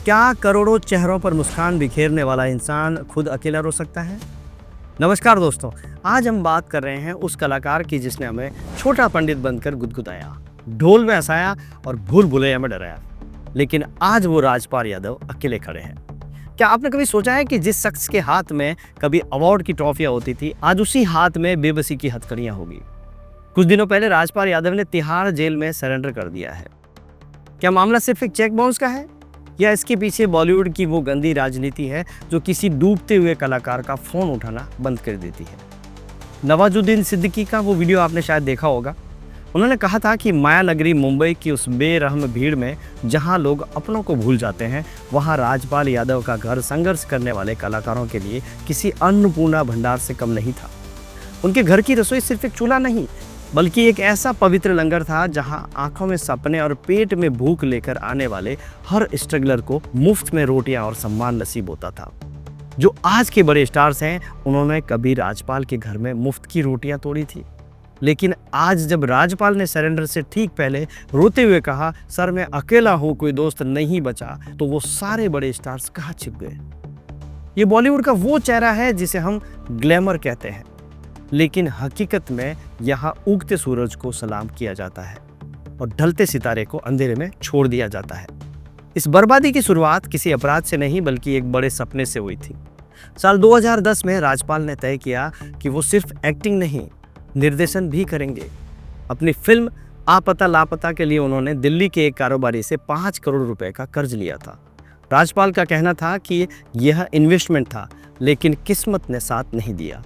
क्या करोड़ों चेहरों पर मुस्कान बिखेरने वाला इंसान खुद अकेला रो सकता है? नमस्कार दोस्तों, आज हम बात कर रहे हैं उस कलाकार की जिसने हमें छोटा पंडित बनकर गुदगुदाया, ढोल में हंसाया और भूल भुलैया में डराया। लेकिन आज वो राजपाल यादव अकेले खड़े हैं। क्या आपने कभी सोचा है कि जिस शख्स के हाथ में कभी अवार्ड की ट्रॉफियां होती थी, आज उसी हाथ में बेबसी की हथकड़ियां होगी? कुछ दिनों पहले राजपाल यादव ने तिहाड़ जेल में सरेंडर कर दिया है। क्या मामला सिर्फ एक चेक बाउंस का है, या इसके पीछे बॉलीवुड की वो गंदी राजनीति है जो किसी डूबते हुए कलाकार का फोन उठाना बंद कर देती है? नवाजुद्दीन सिद्दीकी का वो वीडियो आपने शायद देखा होगा। उन्होंने कहा था कि माया नगरी मुंबई की उस बेरहम भीड़ में जहां लोग अपनों को भूल जाते हैं, वहां राजपाल यादव का घर संघर्ष करने वाले कलाकारों के लिए किसी अन्नपूर्णा भंडार से कम नहीं था। उनके घर की रसोई सिर्फ एक चूल्हा नहीं, बल्कि एक ऐसा पवित्र लंगर था जहां आंखों में सपने और पेट में भूख लेकर आने वाले हर स्ट्रगलर को मुफ्त में रोटियां और सम्मान नसीब होता था। जो आज के बड़े स्टार्स हैं, उन्होंने कभी राजपाल के घर में मुफ्त की रोटियां तोड़ी थी? लेकिन आज जब राजपाल ने सरेंडर से ठीक पहले रोते हुए कहा, सर मैं अकेला हूं, कोई दोस्त नहीं बचा, तो वो सारे बड़े स्टार्स कहाँ छिप गए? ये बॉलीवुड का वो चेहरा है जिसे हम ग्लैमर कहते हैं, लेकिन हकीकत में यहाँ उगते सूरज को सलाम किया जाता है और ढलते सितारे को अंधेरे में छोड़ दिया जाता है। इस बर्बादी की शुरुआत किसी अपराध से नहीं, बल्कि एक बड़े सपने से हुई थी। साल 2010 में राजपाल ने तय किया कि वो सिर्फ एक्टिंग नहीं, निर्देशन भी करेंगे। अपनी फिल्म आपता लापता के लिए उन्होंने दिल्ली के एक कारोबारी से 5 करोड़ रुपए का कर्ज लिया था। राजपाल का कहना था कि यह इन्वेस्टमेंट था, लेकिन किस्मत ने साथ नहीं दिया।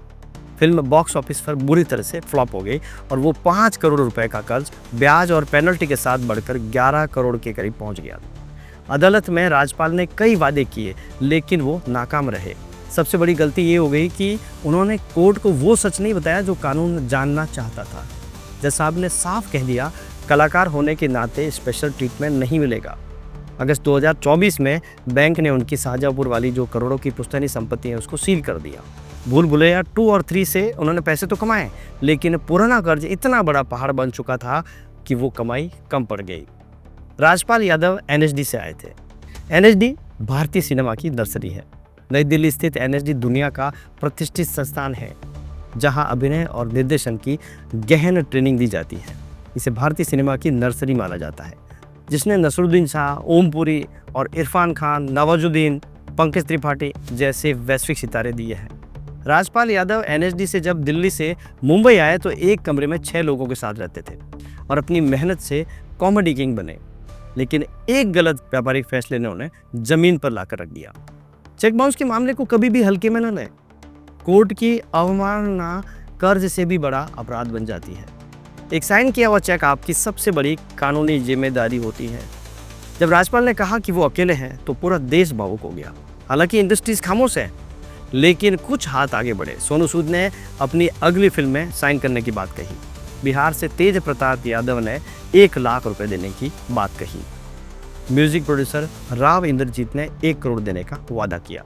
फिल्म बॉक्स ऑफिस पर बुरी तरह से फ्लॉप हो गई और वो 5 करोड़ रुपए का कर्ज ब्याज और पेनल्टी के साथ बढ़कर 11 करोड़ के करीब पहुंच गया। अदालत में राजपाल ने कई वादे किए, लेकिन वो नाकाम रहे। सबसे बड़ी गलती ये हो गई कि उन्होंने कोर्ट को वो सच नहीं बताया जो कानून जानना चाहता था। जज साहब ने साफ कह दिया, कलाकार होने के नाते स्पेशल ट्रीटमेंट नहीं मिलेगा। अगस्त 2024 में बैंक ने उनकी शाहजहाँपुर वाली जो करोड़ों की पुश्तैनी संपत्ति है उसको सील कर दिया। भूल भुलैया 2 और 3 से उन्होंने पैसे तो कमाए, लेकिन पुराना कर्ज इतना बड़ा पहाड़ बन चुका था कि वो कमाई कम पड़ गई। राजपाल यादव NSD से आए थे। NSD भारतीय सिनेमा की नर्सरी है। नई दिल्ली स्थित NSD दुनिया का प्रतिष्ठित संस्थान है, जहां अभिनय और निर्देशन की गहन ट्रेनिंग दी जाती है। इसे भारतीय सिनेमा की नर्सरी माना जाता है, जिसने नसरुद्दीन शाह, ओम पुरी और इरफान खान, नवाजुद्दीन, पंकज त्रिपाठी जैसे वैश्विक सितारे दिए हैं। राजपाल यादव NSD से जब दिल्ली से मुंबई आए तो एक कमरे में 6 लोगों के साथ रहते थे और अपनी मेहनत से कॉमेडी किंग बने। लेकिन एक गलत व्यापारिक फैसले ने उन्हें जमीन पर लाकर रख दिया। चेक बाउंस के मामले को कभी भी हल्के में न लें। कोर्ट की अवमानना कर्ज से भी बड़ा अपराध बन जाती है। एक साइन किया हुआ चेक आपकी सबसे बड़ी कानूनी जिम्मेदारी होती है। जब राजपाल ने कहा कि वो अकेले हैं तो पूरा देश भावुक हो गया। हालांकि इंडस्ट्रीज खामोश है, लेकिन कुछ हाथ आगे बढ़े। सोनू सूद ने अपनी अगली फिल्म में साइन करने की बात कही। बिहार से तेज प्रताप यादव ने 1 लाख रुपए देने की बात कही। म्यूजिक प्रोड्यूसर राव इंद्रजीत ने 1 करोड़ देने का वादा किया।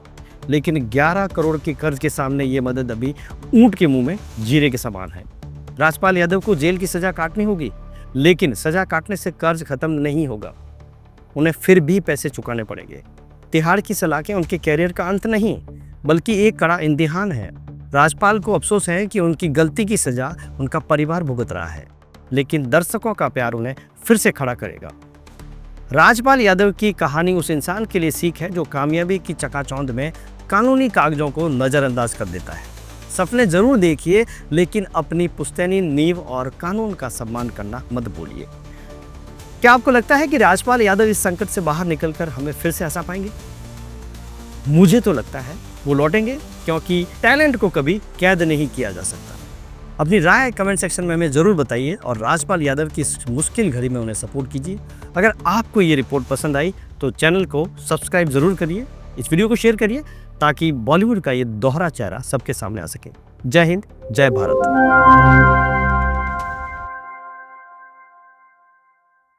लेकिन 11 करोड़ के कर्ज के सामने ये मदद अभी ऊंट के मुंह में जीरे के समान है। राजपाल यादव को जेल की सजा काटनी होगी, लेकिन सजा काटने से कर्ज खत्म नहीं होगा। उन्हें फिर भी पैसे चुकाने पड़ेंगे। तिहाड़ की सलाखें उनके कैरियर का अंत नहीं, बल्कि एक कड़ा इम्तिहान है। राजपाल को अफसोस है कि उनकी गलती की सजा उनका परिवार भुगत रहा है, लेकिन दर्शकों का प्यार उन्हें फिर से खड़ा करेगा। राजपाल यादव की कहानी उस इंसान के लिए सीख है जो कामयाबी की चकाचौंध में कानूनी कागजों को नज़रअंदाज कर देता है। सपने जरूर देखिए, लेकिन अपनी पुश्तैनी नींव और कानून का सम्मान करना मत भूलिए। क्या आपको लगता है कि राजपाल यादव इस संकट से बाहर निकलकर हमें फिर से हंसा पाएंगे? मुझे तो लगता है वो लौटेंगे, क्योंकि टैलेंट को कभी कैद नहीं किया जा सकता। अपनी राय कमेंट सेक्शन में हमें ज़रूर बताइए और राजपाल यादव की इस मुश्किल घड़ी में उन्हें सपोर्ट कीजिए। अगर आपको ये रिपोर्ट पसंद आई तो चैनल को सब्सक्राइब ज़रूर करिए, इस वीडियो को शेयर करिए, ताकि बॉलीवुड का ये दोहरा चेहरा सबके सामने आ सके। जय हिंद, जय भारत।